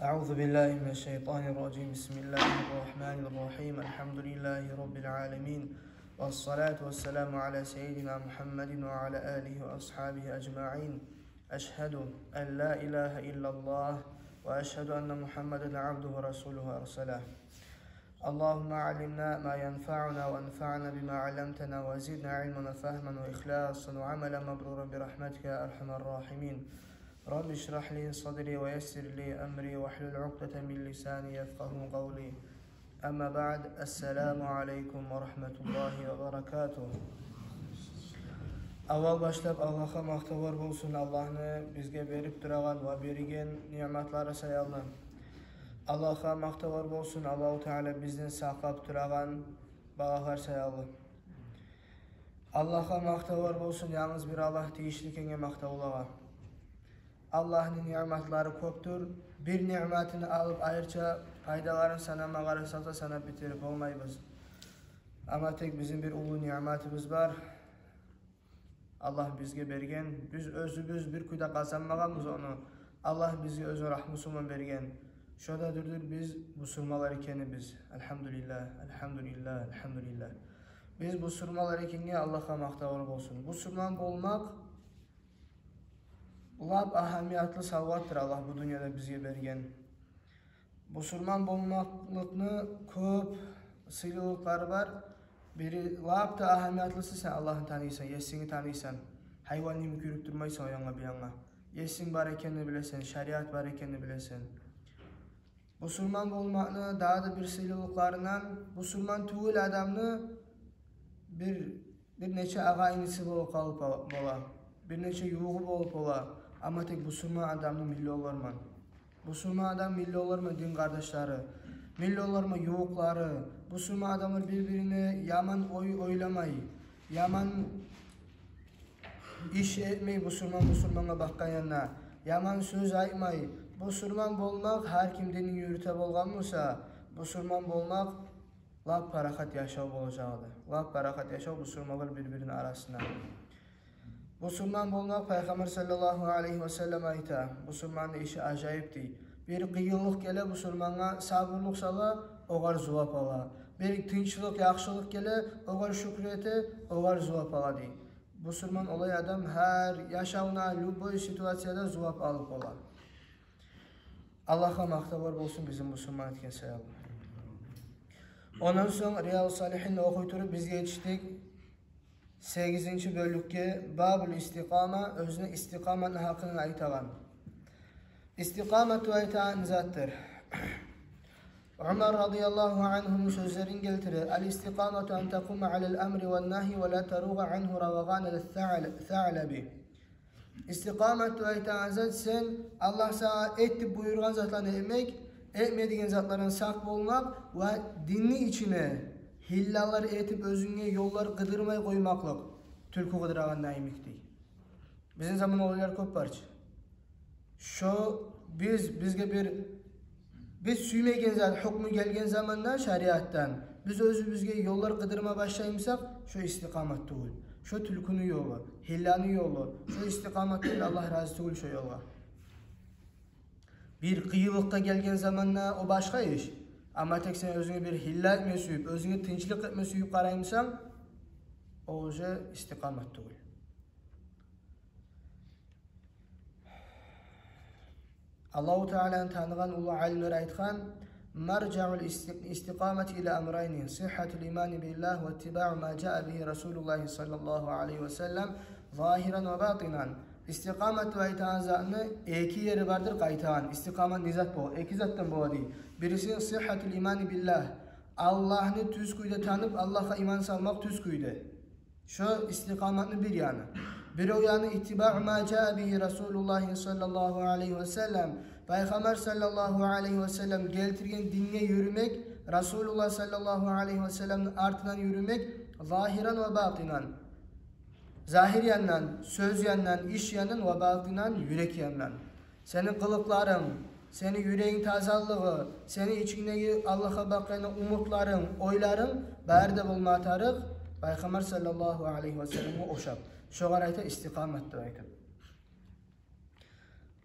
أعوذ بالله من الشيطان الرجيم بسم الله الرحمن الرحيم الحمد لله رب العالمين والصلاة والسلام على سيدنا محمد وعلى آله وأصحابه أجمعين أشهد أن لا إله إلا الله وأشهد أن محمدا عبده ورسوله أرسله اللهم علمنا ما ينفعنا وانفعنا بما علمتنا وزدنا علما فهما وإخلاصا وعملا مبرورا برحمتك يا أرحم الراحمين رب اشرح لي صدري ويسر لي أمري واحلل عقدة من لساني يفقه قولي أما بعد السلام عليكم ورحمة الله وبركاته. Avval başlap Allah'a maqtavar bolsun, Allah'ını bizge berip durağan ve berigen nimetlara sayalım. Allah'a maqtavar bolsun, Allahu Teala bizden saqlap durağan bağlar sayalım. Allah'a maqtavar bolsun, yalnız bir Allah deyişlikenge maqtavulağa. Allah'ın nimetleri köptür. Bir nimetini alıp ayırça faydaların sanama qarasaqsa sanap bitirip olmayız. Ama tek bizim bir ulu nimetimiz var. Allah bizge bergen. Biz özümüz bir kuyda kazanmağımız onu. Allah bizge özü rahmusumun bergen. Şoda durdur biz musulmalar ekeni biz. Elhamdülillah, elhamdülillah, elhamdülillah. Biz musulmalar ekeni Allah'a maqtavar bolsun. Musulman bolmak lab ahamiyatlı salvattır Allah bu dünyada bizge bergen. Musulman bolmaklıkны köp sıylıkları var. Biri lab da ahamiyatlısı sen Allah'ın tanıysan, yesini tanıysan, hayvan nimi görüp durmaysan o yana bir yana. Yesin var ekenini bilesen, şeriat var ekenini bilesen. Musulman bolmakны daha da bir sıylıklarından musulman tuğul adamını bir neçe ağaynisi bolup kalıp bola. Bir neçe yuğu bolup ola. Ama tek musulman adamın milli olurman. Musulman adam milli olurman din kardeşleri. Milli olurman yuğukları. Musulman adamlar birbirine yaman oylamay. Yaman iş etmey musulmana bakkan yanına. Yaman söz aytmay. Musulman bolmak her kim dinin yürüte bolgan olsa, musulman bolmak lap parakat yaşaw bolacağıdır. Lap parakat yaşaw musulmanlar birbirinin arasında. Musulman bolmak Peygamber sallallahu aleyhi ve sellem ayta. Musulmanın işi acayipti. Bir kıyılık gele musulmana sabırlık sala, oğar zuvap ala. Bir tinçlik, yaxşılık gele, oğar şükrete, oğar zuvap ala dey. Musulman olay adam her yaşavına, lüboy situasiyada zuvap alıp ola. Allah'a maqtavar bolsun bizim musulman etken sayalım. Ondan sonra Riyad-ı Salihin'le okuyturup biz yetiştik. 8. bölükке Babul İstikama özüne istikamanın hakkını aytagan. İstikametu aytagan zattır. Ömer radıyallahu anh'un sözlerin geltirir. El istikametu en tekuma alel emri ve nahi ve la teruga anhu ravaganel tha'lebi. İstikametu aytagan zat sen Allah sana etti buyurgan zatlarını emek, etmediğin zatların sak bolmak ve dinni içine hillalar etip özüne yollar kıdırmay koymaklık. Türkü kıdıragan naimik değil. Bizim zaman olaylar köp barçı. Biz süymegen zat hukmu gelgen zamandan şeriattan biz özümüzge yollar kıdırma başlayımsak şu istikamet değil. Şu türkünü yolu, hillanı yolu, şu istikamet değil Allah razı değil şu yola. Bir kıyılıkta gelgen zamanla o başka iş. Ama tek sen özüne bir hilla etme süyüp, özüne tinçlik etme süyüp karayımsan, o oje istikamet değil. Allahu Teala'nın tanıgan ulu alimler aytgan, Merca'ul istikamet ila emrayni, sihhatul imani billah ve ittiba'u ma ca'a bihi Resulullah sallallahu aleyhi ve sellem, zahiran ve batinan. İstikamet ve aytağın zatını iki yeri vardır kaytağın. İstikamet nizat bu. İki zattan bu değil. Birisi sihhatul imani billah. Allah'ını tüz kuyda tanıp Allah'a iman salmak tüz kuyda. Şu istikametini bir yanı. Bir o yanı ittiba'u ma ca'a bihi Resulullah sallallahu aleyhi ve sellem. Peygamber sallallahu aleyhi ve sellem geltirgen dinle yürümek, Resulullah sallallahu aleyhi ve sellem'in ardından yürümek, zahiran ve batinan. Zahir yandan, söz yandan, iş yandan ve batinan, yürek yandan. Senin kılıkların, senin yüreğin tazallığı, senin içindeki Allah'a bakayın umutların, oyların, berde bulmatarık, Peygamber sallallahu aleyhi ve sellem'e oşap. Şu garayta istikamettir aytır.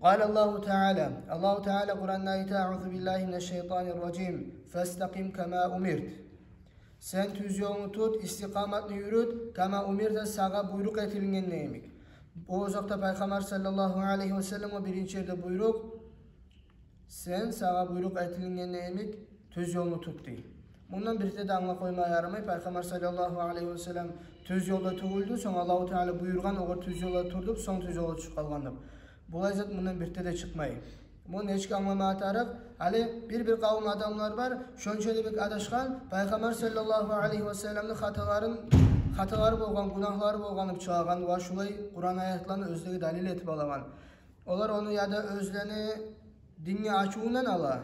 قال الله تعالى الله تعالى Kur'an'da ayet "Euzu billahi mineşşeytanirracim. Festaqim kema umirt." Sen tüz yolunu tut, istikametli yürüt, kama umirde sağa buyruk etilgen neymek. O uzakta Peygamber sallallahu aleyhi ve sellem o birinci yerde buyruk, sen sağa buyruk etilgen neymek, tüz yolunu tut değil. Bundan birlikte de anla koymaya yaramay. Peygamber sallallahu aleyhi ve sellem tüz yolda tuğuldu, sonra Allah-u Teala buyurgan oğur tüz yolda turdup, son tüz yolda çıkıp kalgandım. Bu ayet bundan birlikte de çıkmayı. Bu neçik anlama atarak, hali bir kavim adamlar var, şönçeli bir adaşkan, Peygamber sallallahu aleyhi ve sellem'nin hataları bolgan, günahları bolganıp çağıgan ve şulay Kur'an ayetlerini özlüğü dalil etip alagan. Onlar onu ya da özleni dinle açığından ala,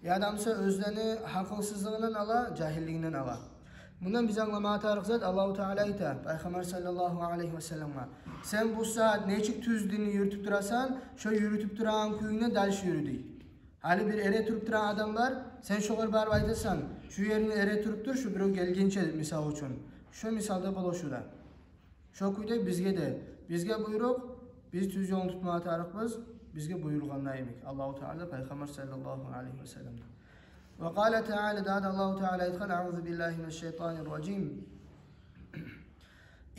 ya da özleni hakılsızlığından ala, cahilliğinden ala. Bundan biz anlama atarak zat Allah-u Teala ite, Peygamber sallallahu aleyhi ve sellem'e. Sen bu saat neçik tüz dinini yürütüp durasan, şu yürütüp duran köyüne dalış yürüdü. Hali bir ere turup duran adam var, sen şoğur barba aytasan, şu yerini ere turup dur, şu bir o gelgençe misal için. Şu misalda bol şurada. Şu kuyda bizge buyruk, biz tüz yolunu tutma atarıqız, bizge buyurğanna yemek. Allah-u Teala Peygamber sallallahu aleyhi ve sellem'e. وقال تعالى دعا الله تعالى يدخل أعوذ بالله من الشيطان الرجيم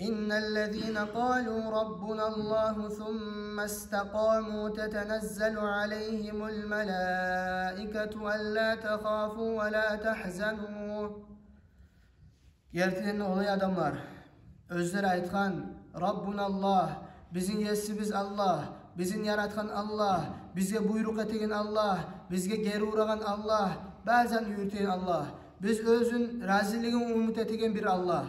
إن الذين قالوا ربنا الله ثم استقاموا تتنزل عليهم الملائكة ألا تخافوا ولا تحزنوا. Gerçekten olay adamlar özleri aytkan Rabbuna Allah, bizim yesimiz Allah, bizim yaratkan Allah, bizge buyruk etegen Allah, bizge geri uğragan Allah, bazen yürüten Allah. Biz özün raziliğini umut etegen bir Allah.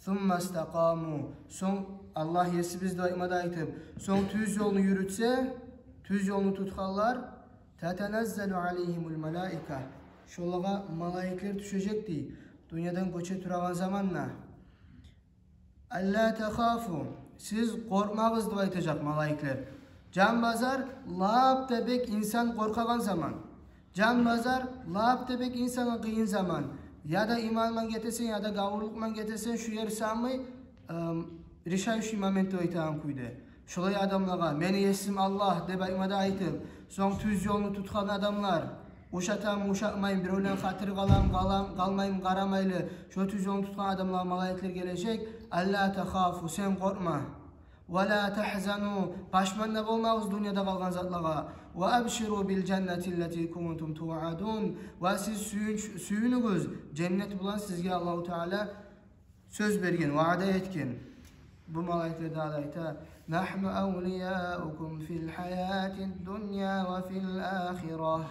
Thumma istaqamu. Son Allah yesimiz daimada aytıp, son tüz yolunu yürütse, tüz yolunu tutkallar, tatanazzalu aleyhimul malaika. Şolağa malaikler düşecekti. Dünyadan göçe turagan zamanla. Allah tekhafu. Siz korkmağız diye aytacak malaikler. Can bazar, lap tebek insan korkagan zaman. Can bazar, lap tebek insana kıyın zaman. Ya da imanman getirsen ya da gavurlukman getirsen şu yer sanmay, rişay şu momenti aytağım kuydu. Şolay adamlara, meni yesim Allah deba imada aytıp, son tüz yolunu tutkan adamlar, uşatam uşakmayın, bir ölen hatır kalmayın karamaylı, şu tüz yolunu tutkan adamlar, malayetler gelecek. Allah tekhafu, sen korkma. وَلَا تَحْزَنُوا Başmanda olmağız dünyada kalgan zatlağa. وَاَبْشِرُوا بِالْجَنَّةِ الَّتِي كُنْتُمْ تُوعَدُونَ Ve siz suyunuguz, cennet bulan sizge Allah-u Teala söz bergen, vaade etken. Bu malayetler daha da ayta. نَحْنُ أَوْلِيَاؤُكُمْ فِي الْحَيَاةِ الدُّنْيَا وَفِي الْآخِرَةِ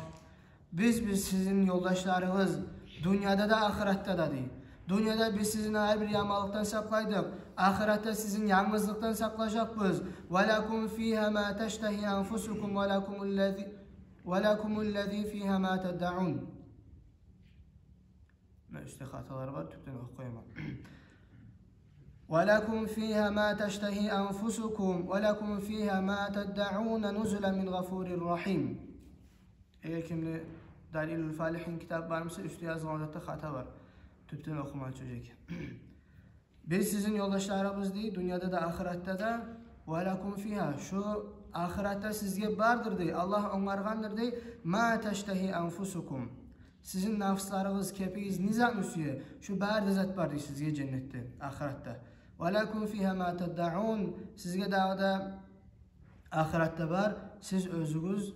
Biz sizin yoldaşlarınız, dünyada da ahirette de değil. Dünyada biz sizin her bir yamalıktan saklaydık. Ahirette sizin yalnızlıktan saklayacakız. وَلَكُمْ فِيهَا مَا تَشْتَهِي أَنْفُسُكُمْ وَلَكُمُ الَّذ۪ي فِيهَا مَا تَدَّعُونَ Üstte hatalar var, Türk'ten okuyamam. وَلَكُمْ فِيهَا مَا تَشْتَهِي أَنْفُسُكُمْ وَلَكُمْ فِيهَا مَا تَدَّعُونَ نُزُلًا مِنْ غَفُورٍ رَحِيمٍ Eğer kimde Dalilül Falih'in kitabı varmışsa üstte yazılan orada hata var. Türk'ten okumaya çocuk. Biz sizin yoldaşlarımız değil, dünyada da ahirette de وَلَكُمْ فِيهَا Şu ahirette sizge vardır değil, Allah onlargandır değil. مَا تَشْتَهِي أَنْفُسُكُمْ Sizin nafslarınız, kepeğiniz, nizam üstüye. Şu bärde zat var değil sizge cennette, ahirette. وَلَكُمْ فِيهَا مَا تَدَّعُونَ Sizge dağda ahirette var, siz özünüz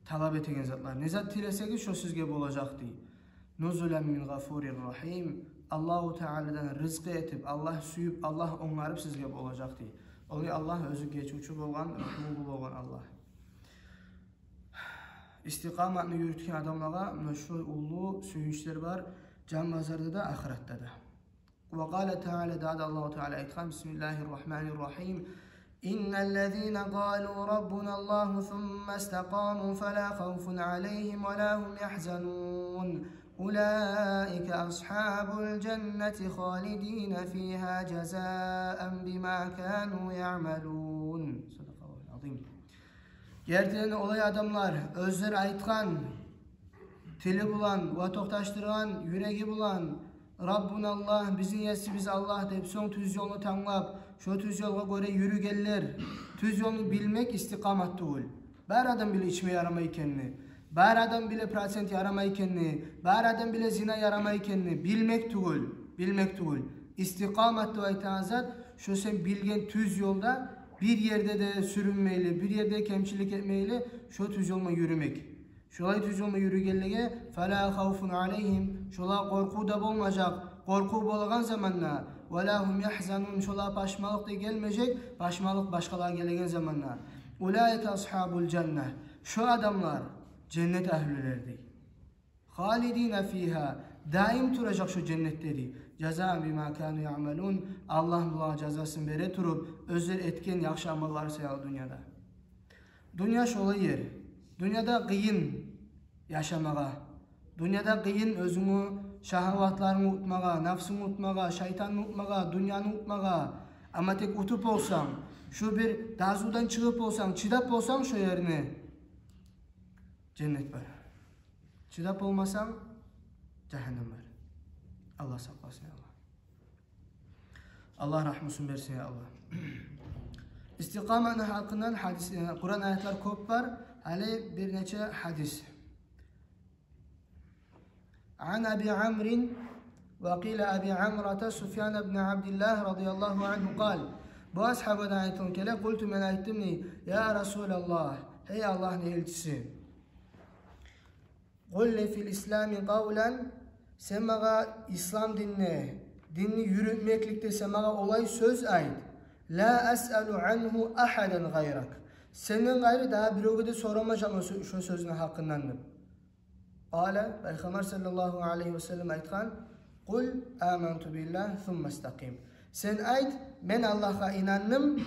talep ettiğiniz zatlar. Nizat tileseniz şu sizge olacak değil. Nuzulen min gafurir rahim. Allah-u Teala'dan rızkı etip, Allah suyup, Allah onlarıp sizge olacak değil. Onu Allah özü geçuçu olgan, ömrü olgan Allah. İstikametini yürütken adamlara meşhur ulu suyunçlar var. Can bazarda da, ahirette de. Ve qâle Teala da'da Allah-u Teala etkan. Bismillahirrahmanirrahim. İnnellezîne qâlû rabbunallâhu thumme istaqâmû felâ khawfun aleyhim ve lâ hum yahzanûn. أولئك أصحاب الجنة خالدين فيها جزاء بما كانوا يعملون. صدق الله العظيم. Gerçekten olay adamlar özler aytkan, tili bulan, ve toktaştırgan, yüreği bulan, Rabbunallah, bizim yesimiz Allah deyip son tüz yolunu tanlap, şu tüz yolga göre yürügeller. Tüz yolunu bilmek istikamet değil. Bär adam bile içme yaramay ekenini, bär adam bile prosent yaramay ekenini, bär adam bile zina yaramay ekenini bilmek tugul. İstikamet dep aytan zat şu sen bilgen tüz yolda bir yerde de sürünmeyli, bir yerde kemçilik etmeyli, şu tüz yolma yürümek. Şolay tüz yolma yürügenlige fela havfun aleyhim, şola korku da bolmayacak. Korku bolgan zamanla ve lahum yahzanun, şola başmalık da gelmeyecek, başmalık başkalar gelegen zamanla. Ulaike ashabul cennet. Şu adamlar cennet ehlilerdi. Halidine fiha, daim duracak şu cennetleri. Ceza bima kanu ya'malun. Allah cezasını bere turup özür etken yaxşı amallar sayal dünyada. Dünya şola yer. Dünyada kıyın yaşamağa. Dünyada kıyın özünü, şahvatlarını unutmağa, nafsını unutmağa, şeytanını unutmağa, dünyanı unutmağa. Ama tek utup olsan, şu bir dazudan çıkıp olsan, çidap olsan şu yerine cennet var. Çidap olmasan cehennem var. Allah saklasın ya Allah. Allah rahmetsin versin ya Allah. İstikametin hakkından hadis, Kur'an ayetler kop var. Hali bir neçe hadis. An Abi Amrin ve qila Abi Amrata Sufyan ibn Abdullah radıyallahu anhu kal. Bu ashabadan ayetun kele kultu men ayettimni ya Resulallah, hey Allah'ın elçisi. Kulli fil İslami kavlen, semaga İslam dinini yürütmeklikte semaga olay söz ait. La es'alu anhu ahaden gayrak. Senin gayrı daha bir ögüde soramayacağım şu sözün hakkındandır. Kale, Peygamber sallallahu aleyhi ve sellem aytkan, Kul amantu billah thumma istaqim. Sen ayt, ben Allah'a inandım,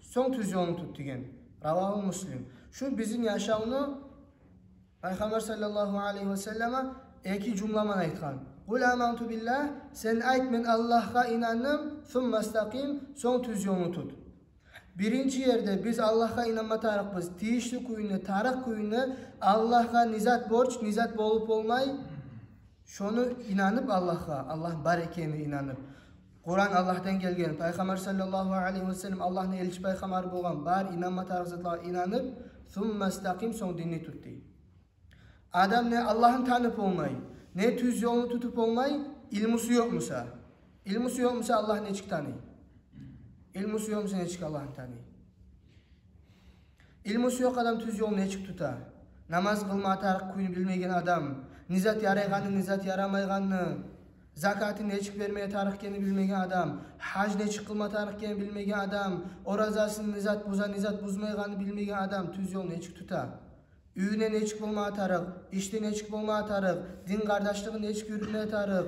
son tüz yolunu tut degen. Ravahu Muslim. Şu bizim yaşamını Peygamber sallallahu aleyhi ve selleme iki cümleman aytkan. Kul amantu billah, sen ayt men Allah'a inandım, thumma istaqim, son tüz yolunu tut. Birinci yerde biz Allah'a inanma tarıkız. Tiyişli kuyunu, tarık kuyunu Allah'a nizat borç, nizat bolup olmay. Şunu inanıp Allah barekeni inanıp. Kur'an Allah'tan gelgen. Peygamber sallallahu aleyhi ve sellem Allah'ın elçi peygamber bolgan. Bar inanma tarıkızla inanıp, thumma istaqim, son dinini tuttu. Adam ne Allah'ın tanıp olmay, ne tüz yolunu tutup olmay, ilmusu yok musa? İlmusu yok musa Allah ne çık tanı? İlmusu yok musa ne çık Allah'ın tanı? İlmusu yok adam tüz yolunu ne çık tuta? Namaz kılma tarık kuyunu bilmegen adam, nizat yarayganı, nizat yaramayganı, zakatı ne çık vermeye tarık keni bilmegen adam, hac ne çık kılma tarık keni bilmegen adam, orazasını nizat buza, nizat buzmayganı bilmegen adam, tüz yolunu ne çık tuta? Üyüne ne çık bulma atarık, işte ne çık bulma atarık, din kardeşliği ne çık yürütme atarık.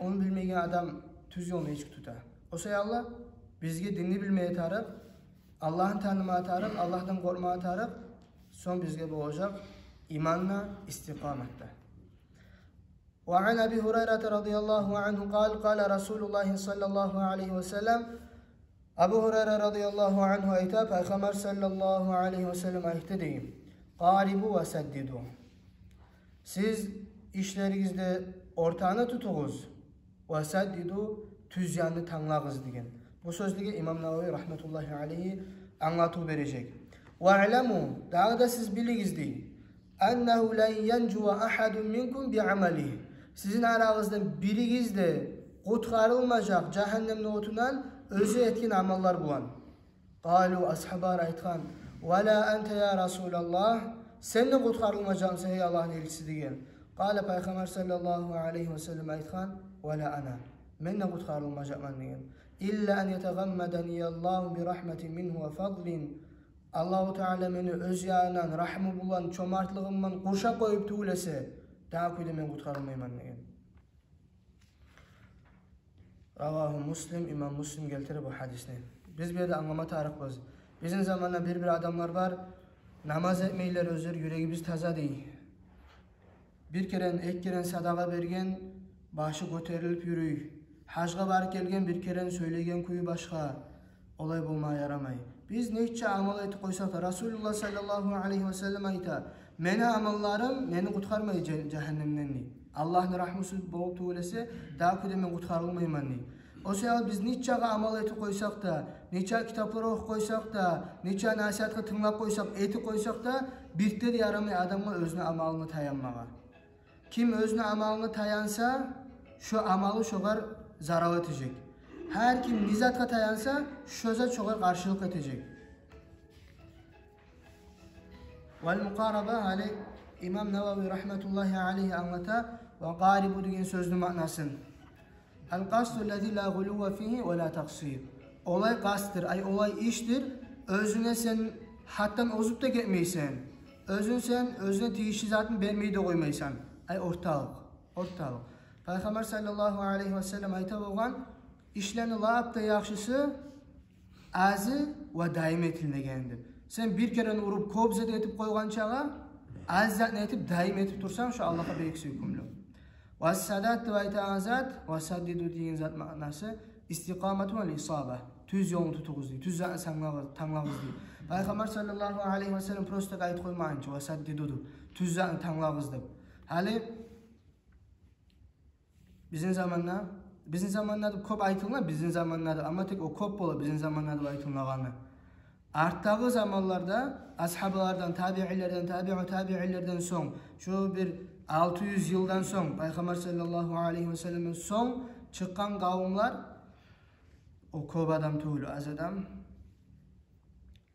Onu bilmegen adam tüz yolunu ne çık tuta. O say Allah bizge dinni bilmeye atarık, Allah'ın tanıma atarık, Allah'tan korkma atarık, son bizge bu olacak imanla, istikamette. Ve an Abi Hureyre radıyallahu anhu kal Resulullah sallallahu aleyhi ve sellem, Abu Hureyre radıyallahu anhu ayta, Peygamber sallallahu aleyhi ve sellem ayta deyim. Qaribu ve seddidu. Siz işlerinizde ortağını tutuğuz. Ve seddidu, tüzyanını tanlağız degen. Bu sözlüge İmam Navavi rahmetullahi aleyhi anlatı verecek. Ve alemu, daha da siz biliniz deyin. Ennehu len yencuva ahadun minkum bi'amalihi. Sizin aranızdan biriniz de kurtarılmayacak cehennemde oturan özü etkin amallar bulan. Qalu ashabar aytkan. Ve la ente ya Resulallah. Sen de kurtarılmayacaksın ey Allah'ın elçisi diyen. Kale Peygamber sallallahu aleyhi ve sellem aytkan. Ve la ana. Men de kurtarılmayacağım diyen. İlla en yetegammedeniyallahu bi rahmetin minhu ve fadlin. Allahu Teala beni öz yağından, rahmı bulan, çomartlığımdan kurşa koyup tuğlese, daha kuyda men kurtarılmayman diyen. Ravahu Muslim, İmam Muslim geltirir bu hadisini. Biz bir de anlama tarıkız. Bizim zamanla bir adamlar var, namaz etmeyler özür, yüreğimiz taza değil. Bir keren, ek keren sadaka bergen, başı göterilip yürüy. Hacga barıp gelgen, bir keren söylegen kuyu başka. Olay bulmaya yaramay. Biz neçe amal etip koysak da Resulullah sallallahu aleyhi ve sellem ayta, meni amallarım meni kurtarmayı cehennemden. Allah'ın rahmeti bol tuğlesi, daha kudeme kurtarılmayman. Osa biz neçaga amal etip koysak da, neça kitaplar okuyup koysak da, neça nasihatga tınlap koysak, etip koysak da birte de yaramay adamga özüne amalını tayanmaga. Kim özüne amalını tayansa, şu amalı şogar zarar etecek. Her kim nizatga tayansa, şu zat şogar karşılık edecek. Vel mukaraba hali İmam Nevavi rahmetullahi aleyhi anlata ve garibu degan sözünün manasını. El-qasdu lezi la guluva fihi ve la taksir. Olay qasttır, olay iştir. Özüne sen hattan ozup da gitmeysen. Özün sen özüne tegişli zatını vermeyi de koymaysan. Ortalık. Peygamber sallallahu aleyhi ve sellem ayta bolgan işlerini lap da yaxşısı azı ve daim etilmegendir. Sen bir kere urup kobzet etip koygan çağa az zatını etip daim etip tursan şu Allah'a beksi hükümlü. Vassadat ve itazat ve saddidu degan zat manası istiqamatu vel isaba. Tüz yolunu tutuguz deydi. Tüz zatını tanlagız deydi. Peygamber sallallahu aleyhi ve sellem prosta ayet koymayınca ve saddidu tüz zatını tanlagız deydi. Hali bizim zamanlarda kop aytılma bizim zamanlarda ama tek o kop bola bizim zamanlarda aytılmagаны. Arttagı zamanlarda ashablardan, tabi'illerden soň şu bir 600 yıldan soň Peygamber sallallahu aleyhi ve sellem'den soň çıkan kavimler o kop adam tuğulu az adam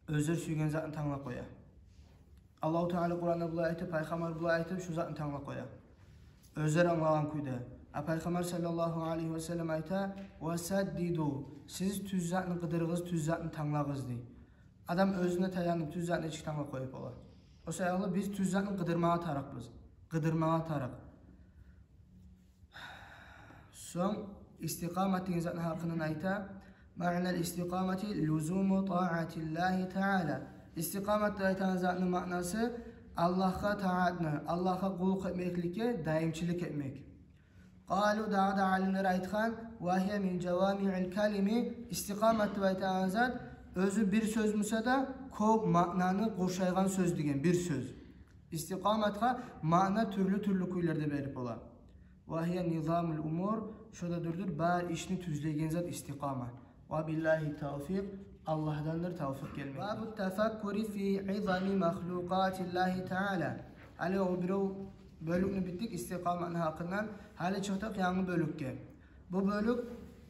özür suygen zatını tanlap koya. Allahu Teala Kur'an'da bu ayeti, Peygamber bu ayeti şu zatını tanlap koya. Özür anlagan kuyda. Peygamber sallallahu aleyhi ve sellem ayta ve saddidu siz tüz zatını qıdırığız, tüz zatını tanlagız deydi. Adam özüne tayanıp tüz zatını içik tanlap koyup olar. O sayılı biz tüz zatını qıdırmağa taraqbız. Qıdırmağa taraq. Son istiqamet degan zatın haqqını ayta ma'nal istiqameti luzumu ta'atillahi ta'ala. İstiqamet aytan zatının manası Allah'a taatını, Allah'a kulluk etmeklikке daimçilik etmek. Qalu da'da alimler aytgan ve hiye min cevami'il kelimi istiqamet aytan zat özü bir söz müse da kop ma'nanı qoşaygan söz degen bir söz. İstiqametga ma'na türlü kuylerde berip olar. Ve hiye nizamul umur şoda durdur bar işni tüzlegen zat istiqamet. Ve billahi tevfik Allah'dandır tevfik gelmek. Babu tefakkuri fi izami mahlukatillahi ta'ala. Hali o bir bölükünü bittik istiqametin hakkından. Hali çıktık yanı bölükke. Bu bölük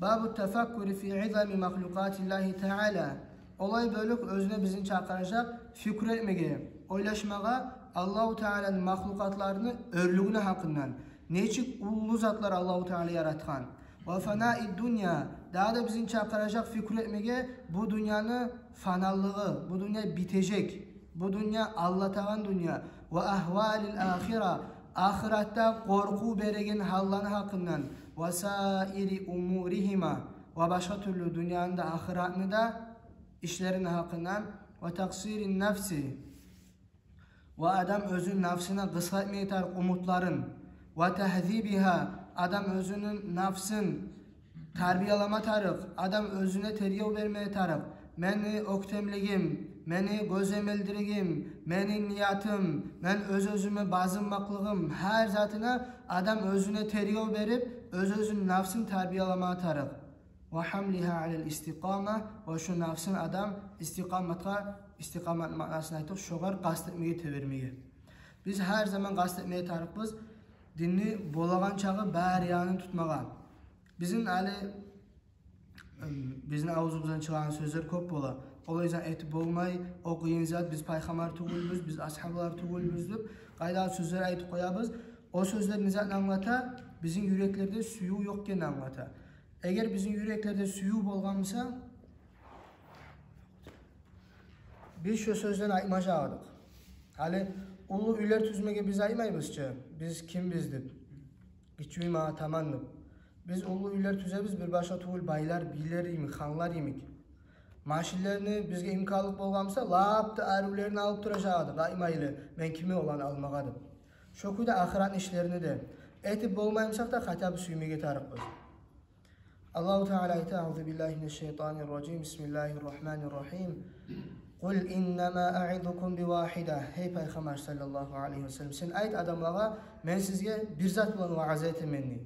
babu tefakkuri fi izami mahlukatillahi ta'ala. Olay bölük özüne bizim çağıracak fikir etmeye, oylaşmağa Allahu Teala'nın mahlukatlarını örlüğüne hakkından. Neçik ulu zatlar Allahu Teala yaratgan. Ve fana'id dünya. Daha da bizim çağıracak fikir etmeye bu dünyanın fanallığı, bu dünya bitecek. Bu dünya Allah'tan dünya. Ve ahvalil ahira. Ahirette korku beregen hallanı hakkından. Ve sairi umurihima. Ve başka türlü dünyanın da ahiretini de işlerin hakkından. Ve taksirin nefsi. Ve adam özün nefsine kısa etmeye tarık umutların. Ve tehzibiha. Adam özünün nefsin terbiyelama tarık. Adam özüne terbiye vermeye tarık. Meni oktemligim, meni gözemeldirigim, meni niyatım, men özüme bazınmaklığım her zatına adam özüne terbiye verip özünün nefsin terbiyelama tarık. Ve hamliha alel istiqama ve şu nefsin adam istikamet manasını aytık şoğar kastetmeyi tevermeyi. Biz her zaman kastetmeye tarıkbız. Dinni bolagan çağı bariyanı tutmağa. Bizim ağzımızdan çıkan sözler köp bola. O yüzden etip olmay, okuyun zat biz peygamber tuğulbuz, biz ashablar tuğulbuz deyip qayda sözler aytıp koyabız. O sözler nizatını anlata, bizim yüreklerde suyu yokken anlata. Eğer bizim yüreklerde suyu bolgansa biz şu sözden aytmaşağıdık. Hali ulu üler tüzmege biz aymaybızça. Biz kim bizdik? Küçüğüm ağa tamandık. Biz ulu üler tüzemiz bir başka tuğul baylar, biler imik, xanlar imik. Maşillerini bizge imkanlık bolgamsa lapta arıvlerini alıp duracağıdık. Aymaylı, ben kimi olan almağadım. Şokuyda ahiret işlerini de etip bolmayımsak da hatabı süymege tarıkbız. Allahu Teala ayta Euzu billahi mineşşeytanirracim. Bismillahirrahmanirrahim. Kul innema a'idukum bi vahida. Hey Peygamber sallallahu aleyhi ve sellem sen ayet adamlara men sizge bir zat bilan vaaz etemenni.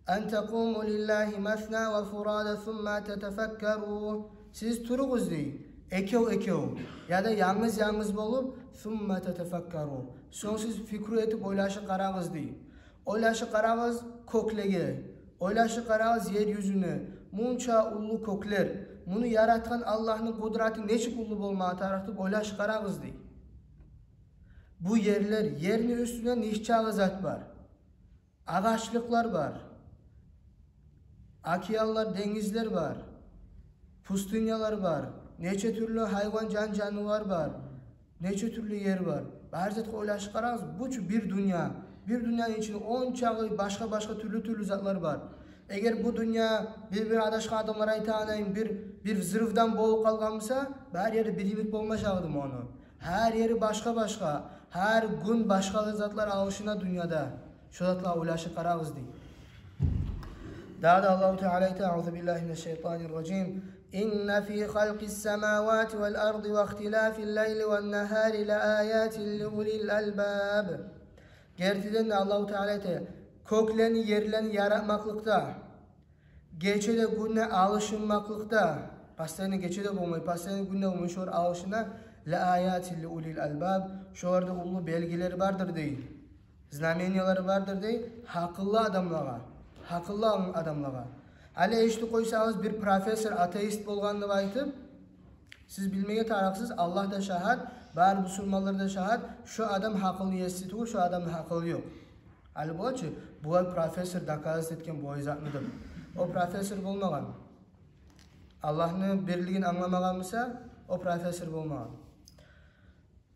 أن تقوموا لله مثنى وفرادى ثم تتفكروا. Siz turunuz deyin. Ekev ya da yalnız bolup ثم تتفكروا. Soň siz fikir etip oylaşy karağız deyin. Oylaşy karağız köklege. Oylaşy karağız yer yüzüne. Munça ullu kökler. Bunu yaratkan Allah'ın kudreti neçik ullu bolmağa taratıp oylaşy karağız deyin. Bu yerler, yerin üstüne nişçağı zat var. Ağaçlıklar var. Akiyallar, denizler var. Pustunyalar var. Neçe türlü hayvan canlılar var. Neçe türlü yer var. Barzatga oylaşy karağız. Bu bir dünya. Bir dünyanın içinde 10 çağı başka türlü zatlar var. Eğer bu dünya bir adaşka adamlar aytanayın bir zırhdan boğup kalganmasa, her yeri birimlik bolmaşağıdım onu. Her yeri başka. Her gün başka zatlar alışına dünyada. Şu zatla oylaşy karağız deyip. Daha da Allah-u Teala ayta, Euzubillahimineşşeytanirracim. İnne fî halqis semâvâti vel ardı ve ihtilâfil leyli vel nehâri le âyâtin li ulil albâb. Gerçekten de Allah-u Teala ayta, köklerini yerlerini yaratmaklıkta, geçede günne alışınmaklıkta, pastayını geçede bulmayı, pastayını günne bulmayı, şor alışına le âyâtin li ulil albâb. Şorada ulu belgileri vardır değil. Znamenyaları vardır değil. Hakıllı adamlara. Hali eşli koysanız bir profesör ateist bolganını aytıp, siz bilmeye taraksız, Allah da şahit, bari Müslümanlar da şahit, şu adam hakıllı yesitiyor, şu adamın hakıllı yok. Hali bu açı, bu profesör dakazet etken bu izatlıdır. O profesör bolmagan. Allah'ın birliğini anlamaganmısa, o profesör bolmagan.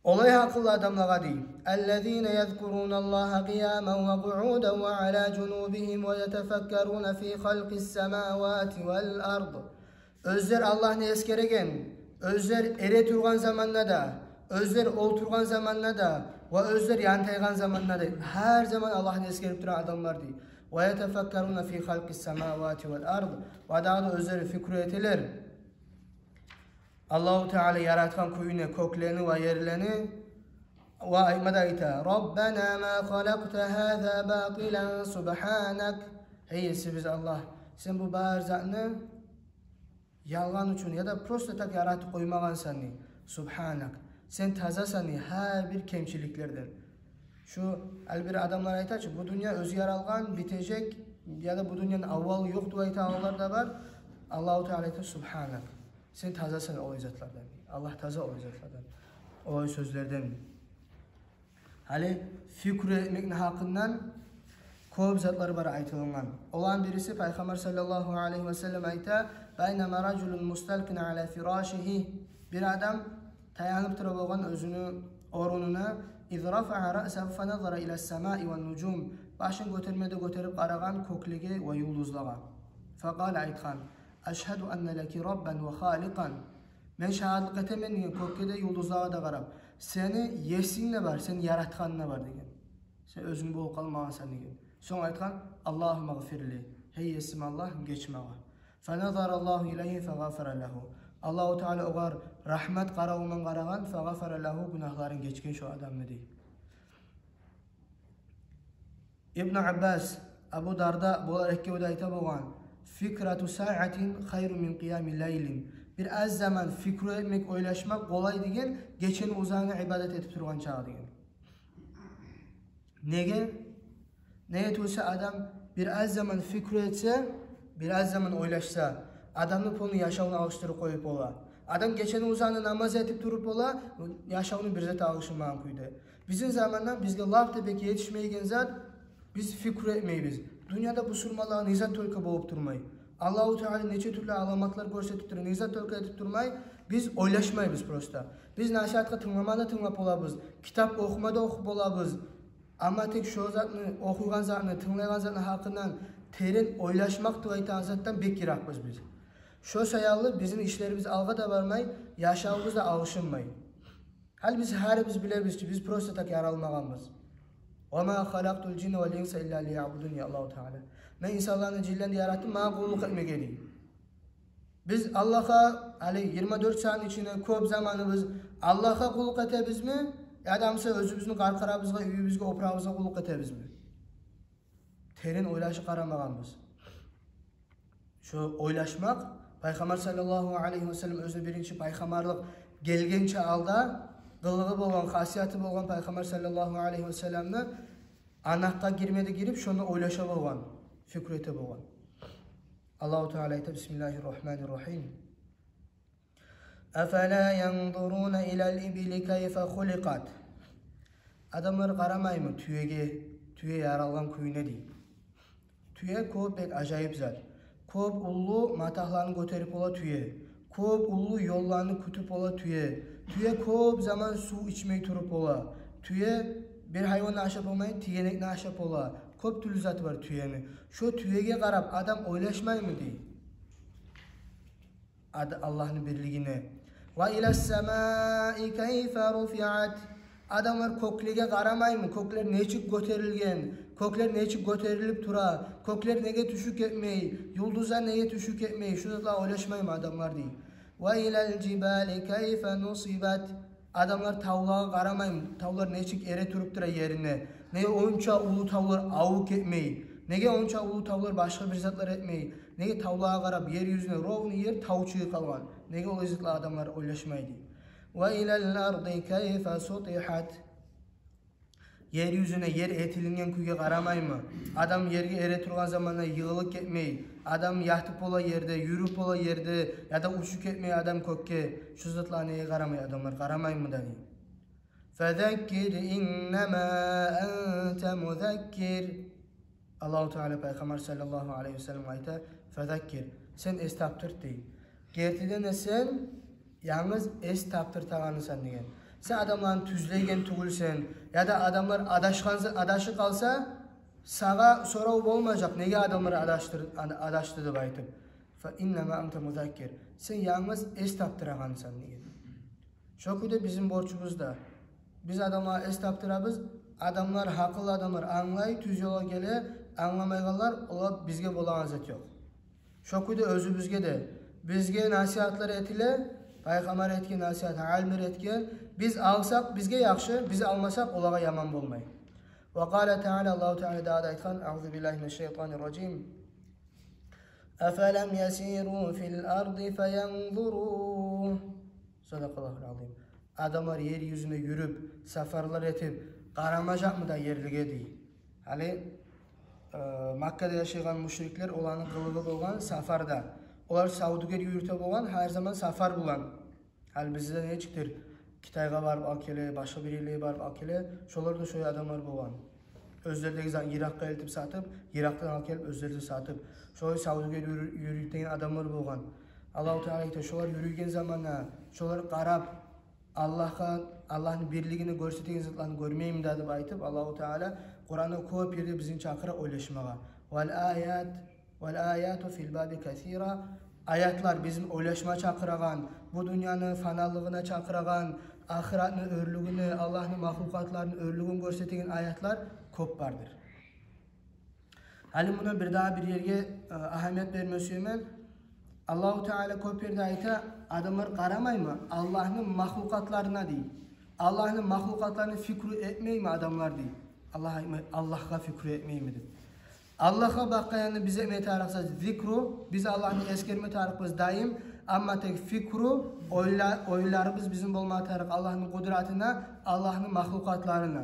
Olay hakıllı adamlara değil. اَلَّذ۪ينَ يَذْكُرُونَ اللّٰهَ قِيَامًا وَقُعُودًا وَعَلَى جُنُوبِهِمْ وَيَتَفَكَّرُونَ ف۪ي خَلْقِ السَّمَاوَاتِ وَالْأَرْضِ. Özler Allah'ını eskeregen, özler ere turgan zamanla da, özler olturgan zamanla da, ve özler yantaygan zamanla da, her zaman Allah'ını eskerip duran adamlar değil. وَيَتَفَكَّرُونَ ف۪ي خَلْقِ السَّمَاوَاتِ وَالْأَرْضِ. Ve daha da özleri fikir eteler. Allah-u Teala yaratkan kuyunu, köklerini ve yerlerini ve aymada ita Rabbena ma halakta hâzâ bâtilen subhanak. Heyesi biz Allah, sen bu barzatını yalgan üçün ya da prostatak yaratıp koymagan sani. Subhanak. Sen taza sani her bir kemçiliklerden. Şu bir adamlar aytar ki bu dünya öz yaralgan, bitecek ya da bu dünyanın avvalı yoktu aytalar da var. Allah-u Teala aytar subhanak. Sen tazasın o izatlardan. Allah taza o izatlardan. O sözlerden. Hali fikir etmekin hakkından köp zatlar var aytılgan. Olan birisi Peygamber sallallahu aleyhi ve sellem ayta, "Beynema raculun mustalkin ala firashihi." Bir adam tayanıp tura bolgan özünü orununa, "İz rafa'a ra'sahu fa nazara ila as-sama'i ven nucum." Başın göterip qaragan köklege ve yulduzlaga. Faqala aytgan, "Eşhedü enne leki rabben ve halikan." Men şahadlık etemen kökkede yulduzlara da qarab. Seni yesinle var, seni yaratkanına var degen. Sen özün bol kalmagan sen degen. Soň aytgan, "Allahümme gfirli." Hey yesim Allah geçme var. Fa nazara Allahu ileyhi fe gafara lehu. Allah-u Teala ogar rahmet qarawından qaragan, fe gafara lehu, günahların geçken şu adamı deyip. İbn Abbas, Abu Darda bolar ekkeode ayta bolgan, "Fikratu sa'atin hayru min qiyamil leylin." Bir az zaman fikir etmek, oylaşmak kolay degen, geçen uzağına ibadet etip turgan çağı degen. Nege tursa adam bir az zaman fikir etse, bir az zaman oylaşsa, adamın pulunu yaşamını alıştırıp koyup ola. Adam geçen uzağına namaz etip durup ola, yaşamını bir zat alışılmayan kuydu. Bizim zamandan bizge laf tepeki yetişmeyen zat, biz fikir etmeyiz. Dünyada bu surmalar nizat tölke boğup durmayı. Allah-u Teala neçe türlü alamatlar görsetip durur, nizat tölke edip durmayı, biz oylaşmayız prosta. Biz nasihatka tınlap olabız, kitap okumada okup olabız. Ama tek şu zatını, okuygan zatını, tınlaygan zatını hakkından terin oylaşmak tıvaytan zattan bek yirakbız biz. Şu sayarlı bizim işlerimiz alga da varmay, yaşamımız da alışınmay. Hal biz biz bilebiz ki biz prosta tak yaralmağamız. وَمَا خَلَقْتُ الْجِنَّ وَالْاِنْسَ إِلَّا لِيَعْبُدُونِ ya Allah-u Teala. Ben insanların cillen yarattım, bana kulluk etmek edeyim. Biz Allah'a 24 saat içinde köp zamanımız Allah'a kulluk etebiz mi? Adamsa özümüzün qarqarabızga, üyümüzge, oprağımızga kulluk etebiz mi? terin oylaşı qaramaganbız. Şu oylaşmak, Peygamber sallallahu aleyhi ve sellem özü birinci peygamberlik gelgençe alda qılığı bolgan, xasiyeti bolgan Peygamber sallallahu aleyhi ve sellemni anaqqa girmedi girip şonu oylaşa bolgan, fikrete bolgan. Allahu Teala aytadi Bismillahirrahmanirrahim. Afala yanzuruna ilal ibili kayfa khuliqat. Adamlar qaramaymi tüye yaralgan kuyuna deyip. Tüye köp pek acayip zat. Köp ullu matahlarını göterip ola tüye. Köp ullu yollarını kütüp ola tüye. Tüye köp zaman su içmeyi turup ola. Tüye bir hayvanla aşap olmayı, tiyenekle aşap ola. Köp türlü zat var tüyeni. Şu tüyege qarab adam oylaşmay mı deyip. Allah'ın birliğine. Ve ilas semai kayfa rufi'at. Adamlar koklige qaramay mı? Kokler neçik göterilgen? Kokler neçik göterilip tura? Kokler nege düşük etmeyi? Yıldızlar nege düşük etmeyi? Şunlarla oylaşmay mı adamlar deyip. Ve ilal cibali kayfa nusibat. Adamlar tavlağa qaramay mı? Tavlar neçik ere turup tura yerine? Nege onça ulu tavlar avuk etmeyi? Nege onça ulu tavlar başka bir zatlar etmeyi? Nege tavlağa qarab yeryüzüne rovni yer tavçığı kalgan? Nege o izitli adamlar oylaşmaydı? Ve ilal ardi kayfa sutihat. Yeryüzüne yer etilingen kuyga qaramay mı? Adam yerge ere turgan zamanda yığılık etmeyi. Adam yatıp ola yerde, yürüp ola yerde ya da uçuk etmeyi adam kökke. Şu zatla neye qaramay adamlar qaramay mı da deyip. Fezekkir innema ente muzekkir. Allahu Teala Peygamber sallallahu aleyhi ve sellem ayta fezekkir. Sen es taptırt deyip. Gertide ne sen? Yalnız es taptırtağanı sen degen. Sen adamların tüzleygen tugulsen ya da adamlar adaşı kalsa sağa sorav olmayacak. Nege adamları adaştırdı baytıp. Fe innema ente muzekkir. Sen yalnız es taptırağanı sen degen. Şokuyda bizim borçumuz da. Biz adamlara es taptırabız. Adamlar haklı adamlar anlay tüz yola gele anlamayganlar ola bizge bolan azet yok. Şokuyda özümüzge de bizge nasihatlar etile Peygamber etken nasihat alimler etken biz alsak bizge yaxşı, biz almasak olaga yaman bolmay. Ve qala Teala Allahu Teala da aytgan Euzu billahi mineşşeytanirracim. Afelem yesiru fil ardi feyanzuru. Sadakallahul azim. Adamlar yeryüzüne yürüp safarlar etip qaramajak mı da yerlige deyip. Hali Makka'da yaşayan müşrikler olanın kılığı bolgan safarda. Olar Saudiger yürüte bolgan her zaman safar bulan. Hal bizde ne çıktır? Kitayga barıp akele, başka bir yerlere barıp akele, şolar da şöyle adamlar bolgan. Özlerdeki zaman Irak'a eltip satıp, Irak'tan akelip özlerde satıp, şöyle Saudiger yürüten adamlar bolgan. Allahu Teala ite şolar yürüyen zamanla, şolar qarab Allah'ın birliğini görseten zatlarını görmeyim dedi aytıp Allahu Teala Kur'an'da köp yerde bizim çakıra oylaşmağa. Vel ayatu fil babi kathira. Ayatlar bizim oylaşma çakıragan, bu dünyanın fanalığına çakıragan, ahiretinin örlüğünü, Allah'ın mahlukatlarının örlüğünü görseten ayatlar köp vardır. Halim buna bir daha bir yerge ahamiyet vermesiyemen Allahu Teala köp yerde ayta adamlar qaramay mı? Allah'ın mahlukatlarına değil. Allah'ın mahlukatlarını fikru etmey mi adamlar değil. Allah'a fikru etmey mi dedi. Allah'a bakkayanı bize metarıksa zikru, biz Allah'ın eskerme tarıkımız daim ama tek fikru, oylarımız bizim bolma tarık Allah'ın kudretine, Allah'ın mahlukatlarına.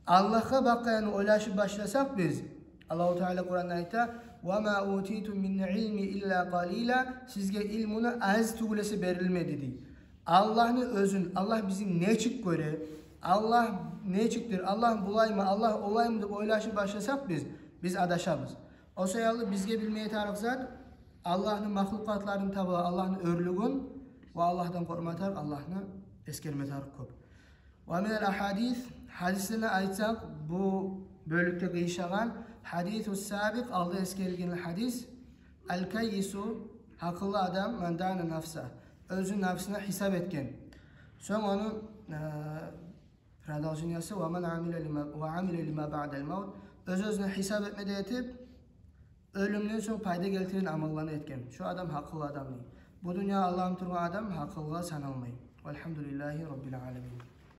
Allah'a bakkayanı oylaşıp başlasak biz, Allah-u Teala Kur'an'da ayta وَمَا اُوْتِيتُمْ مِنْ عِلْمِ اِلَّا قَلِيلًا Sizge ilmunu az tuğulesi verilmedi dedi. Allah'ın özün, Allah bizi ne çık göre, Allah ne çıktır, Allah bulayma, Allah olayım da oylaşıp başlasak biz adaşabız. O sayılı bizge bilmeye tarıksak Allah'ın mahlukatlarını tabi Allah'ın örlüğün ve Allah'tan kormatar Allah'ın eskerme tarık köp. Ve minel ahadis hadislerine aytsak bu bölükte kıyışagan hadis-u sabik aldı eskergin hadis el-kayyisu hakıllı adam mendane nafsa özün nafsına hesap etken. Sonra onu radalcın yası ve men amile lima ba'del mevt öz-özüne hesap etmede yetip ölümden sonra payda geltiren amallarını etken. Şu adam hakıllı adam değil. Bu dünya Allah'ın turgan adam hakıllığa sanılmayın. Velhamdülillahi Rabbil alemin.